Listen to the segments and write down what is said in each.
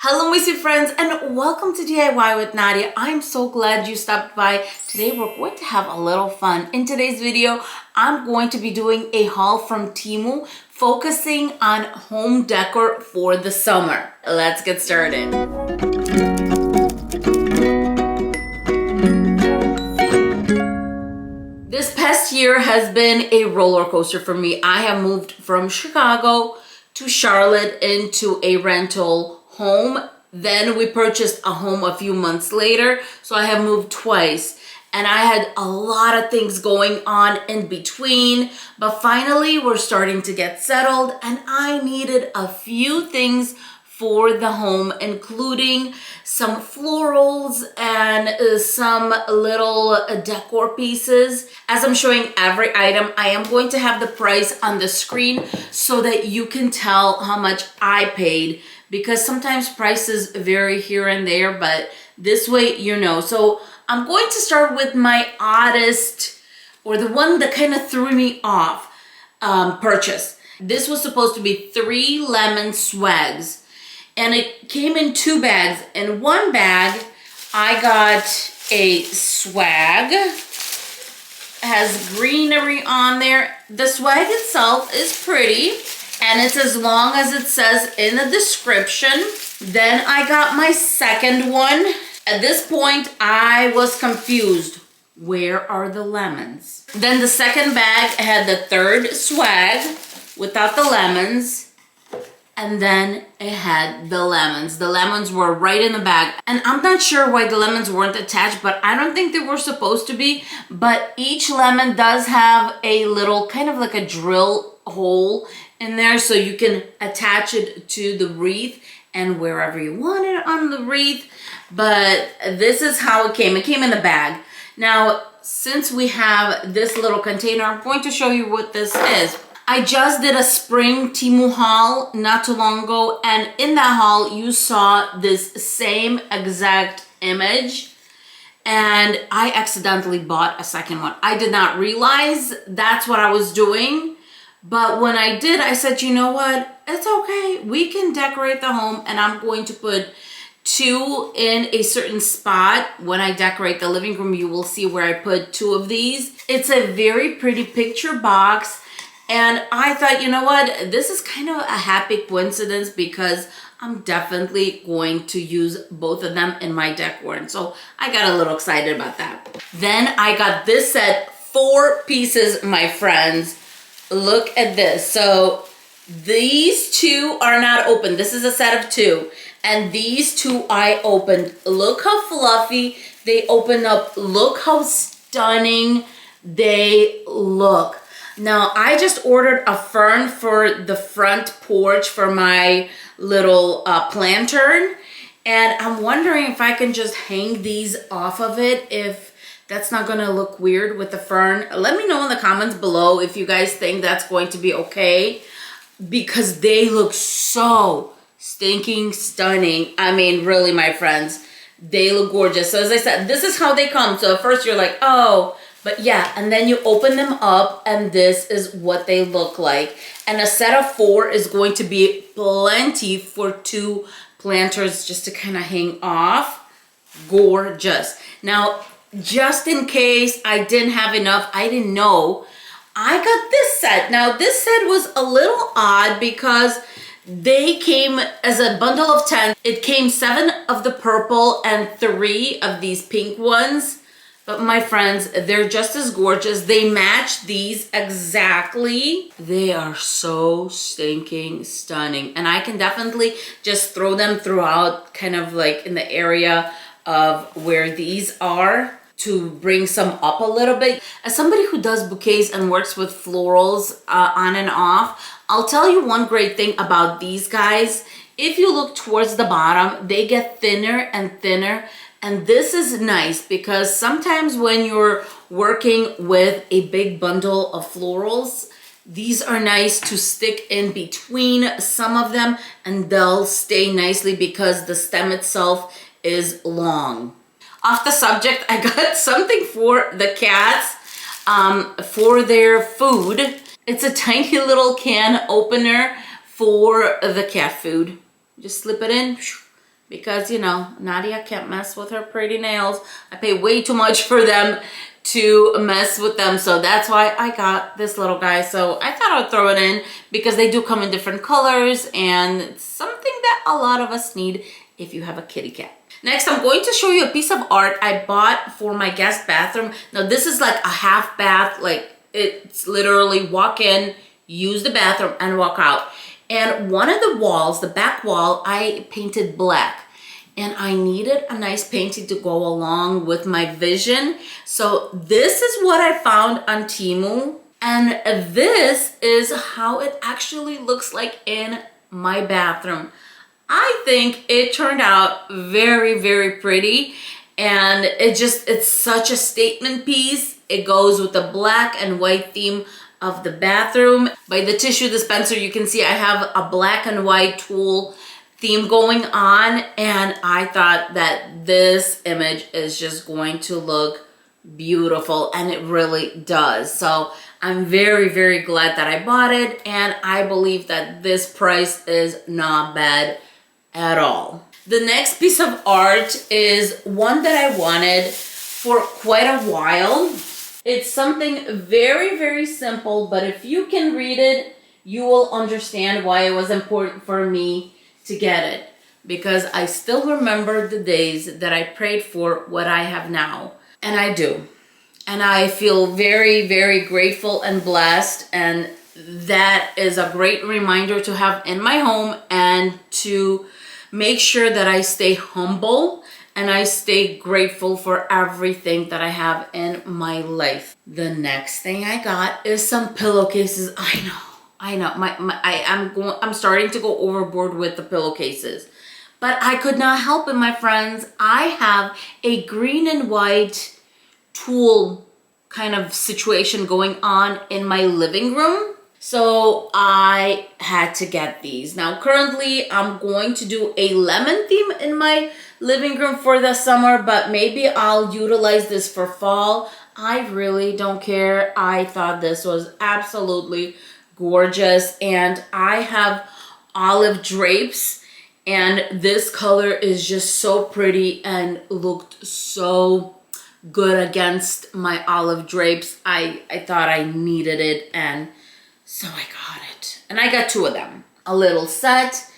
Hello my sweet friends and welcome to DIY with Nadia. I'm so glad you stopped by. Today we're going to have a little fun. In today's video, I'm going to be doing a haul from Temu focusing on home decor for the summer. Let's get started. This past year has been a roller coaster for me. I have moved from Chicago to Charlotte into a rental home. Then we purchased a home a few months later. So I have moved twice and I had a lot of things going on in between, but finally we're starting to get settled and I needed a few things for the home, including some florals and some little decor pieces. As I'm showing every item, I am going to have the price on the screen so that you can tell how much I paid, because sometimes prices vary here and there, but this way you know. So I'm going to start with my oddest, or the one that kind of threw me off, purchase. This was supposed to be 3 lemon swags, and it came in 2 bags. In one bag, I got a swag, has greenery on there. The swag itself is pretty, and it's as long as it says in the description. Then I got my second one. At this point, I was confused. Where are the lemons? Then the second bag had the 3rd swag without the lemons. And then it had the lemons. The lemons were right in the bag. And I'm not sure why the lemons weren't attached, but I don't think they were supposed to be. But each lemon does have a little, kind of like a drill hole in there, so you can attach it to the wreath and wherever you want it on the wreath. But this is how it came. It came in the bag. Now, since we have this little container, I'm going to show you what this is. I just did a spring Temu haul not too long ago, and in that haul you saw this same exact image, and I accidentally bought a second one. I did not realize that's what I was doing. But when I did, I said, you know what? It's okay. We can decorate the home, and I'm going to put 2 in a certain spot. When I decorate the living room, you will see where I put 2 of these. It's a very pretty picture box, and I thought, you know what? This is kind of a happy coincidence because I'm definitely going to use both of them in my decor, and so I got a little excited about that. Then I got this set, 4 pieces, my friends. Look at this. So these 2 are not open. This is a set of 2. And these 2 I opened. Look how fluffy they open up. Look how stunning they look. Now, I just ordered a fern for the front porch for my little lantern. And I'm wondering if I can just hang these off of it, if that's not gonna look weird with the fern. Let me know in the comments below if you guys think that's going to be okay, because they look so stinking stunning. I mean, really, my friends, they look gorgeous. So as I said, this is how they come. So at first you're like, oh, but yeah, and then you open them up and this is what they look like. And a set of 4 is going to be plenty for 2 planters just to kind of hang off. Gorgeous. Now, just in case I didn't have enough, I didn't know, I got this set. Now, this set was a little odd because they came as a bundle of 10. It came 7 of the purple and 3 of these pink ones. But my friends, they're just as gorgeous. They match these exactly. They are so stinking stunning. And I can definitely just throw them throughout, kind of like in the area of where these are, to bring some up a little bit. As somebody who does bouquets and works with florals on and off, I'll tell you one great thing about these guys. If you look towards the bottom, they get thinner and thinner. And this is nice because sometimes when you're working with a big bundle of florals, these are nice to stick in between some of them and they'll stay nicely because the stem itself is long. Off the subject, I got something for the cats for their food. It's a tiny little can opener for the cat food. Just slip it in because, you know, Nadia can't mess with her pretty nails. I pay way too much for them to mess with them. So that's why I got this little guy. So I thought I would throw it in because they do come in different colors, and it's something that a lot of us need if you have a kitty cat. Next, I'm going to show you a piece of art I bought for my guest bathroom. Now, this is like a half bath. Like, it's literally walk in, use the bathroom, and walk out. And one of the walls, the back wall, I painted black. And I needed a nice painting to go along with my vision. So this is what I found on Temu. And this is how it actually looks like in my bathroom. I think it turned out very, very pretty. And it's such a statement piece. It goes with the black and white theme of the bathroom. By the tissue dispenser, you can see I have a black and white tulle theme going on, and I thought that this image is just going to look beautiful, and it really does. So I'm very, very glad that I bought it, and I believe that this price is not bad at all. The next piece of art is one that I wanted for quite a while. It's something very, very simple, but if you can read it, you will understand why it was important for me to get it, because I still remember the days that I prayed for what I have now, and I do. And I feel very, very grateful and blessed, and that is a great reminder to have in my home, and to make sure that I stay humble and I stay grateful for everything that I have in my life. The next thing I got is some pillowcases. I know, I'm starting to go overboard with the pillowcases, but I could not help it, my friends. I have a green and white tulle kind of situation going on in my living room. So I had to get these. Now, currently, I'm going to do a lemon theme in my living room for the summer, but maybe I'll utilize this for fall. I really don't care. I thought this was absolutely gorgeous, and I have olive drapes, and this color is just so pretty and looked so good against my olive drapes. I thought I needed it, and so I got it. And I got two of them, a little set,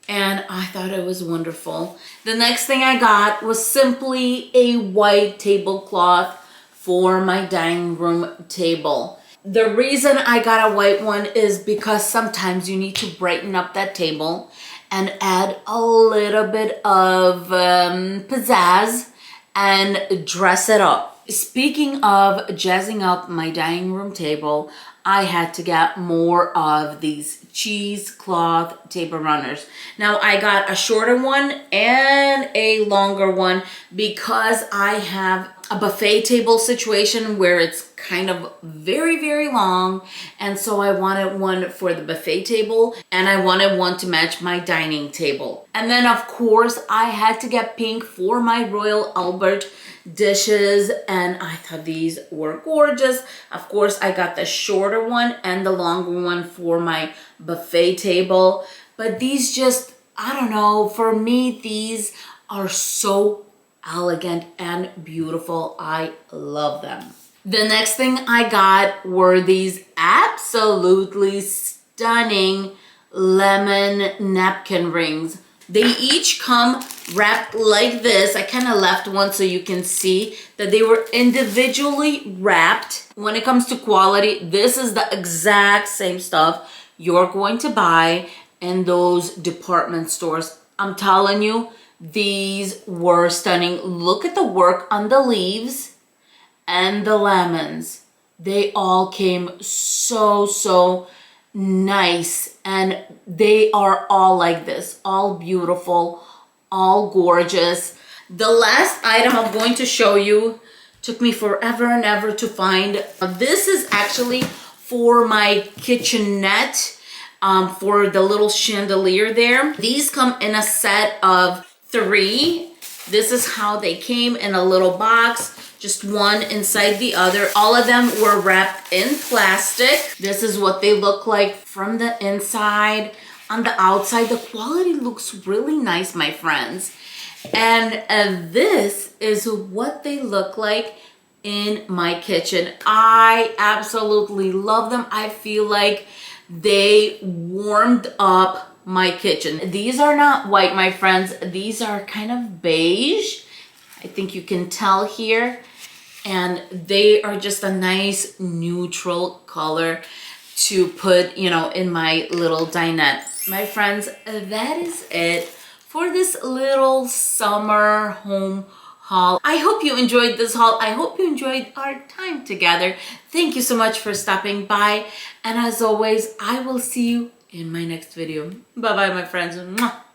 and I thought it was wonderful. The next thing I got was simply a white tablecloth for my dining room table. The reason I got a white one is because sometimes you need to brighten up that table and add a little bit of pizzazz and dress it up. Speaking of jazzing up my dining room table, I had to get more of these cheesecloth table runners. Now, I got a shorter one and a longer one because I have a buffet table situation where it's kind of very, very long, and so I wanted one for the buffet table, and I wanted one to match my dining table. And then, of course, I had to get pink for my Royal Albert dishes, and I thought these were gorgeous. Of course, I got the shorter one and the longer one for my buffet table, but these just, I don't know, for me, these are so elegant and beautiful. I love them. The next thing I got were these absolutely stunning lemon napkin rings. They each come wrapped like this. I kind of left one so you can see that they were individually wrapped. When it comes to quality, this is the exact same stuff you're going to buy in those department stores. I'm telling you, these were stunning. Look at the work on the leaves and the lemons. They all came so nice, and they are all like this, all beautiful, all gorgeous. The last item I'm going to show you took me forever and ever to find. This is actually for my kitchenette, for the little chandelier there. These come in a set of 3. This is how they came, in a little box, just one inside the other. All of them were wrapped in plastic. This is what they look like from the inside. on the outside. The quality looks really nice, my friends. And this is what they look like in my kitchen. I absolutely love them. I feel like they warmed up my kitchen. These are not white, my friends. These are kind of beige. I think you can tell here. And they are just a nice neutral color to put, you know, in my little dinette. My friends, that is it for this little summer home haul. I hope you enjoyed this haul. I hope you enjoyed our time together. Thank you so much for stopping by. And as always, I will see you in my next video. Bye-bye, my friends. Mwah.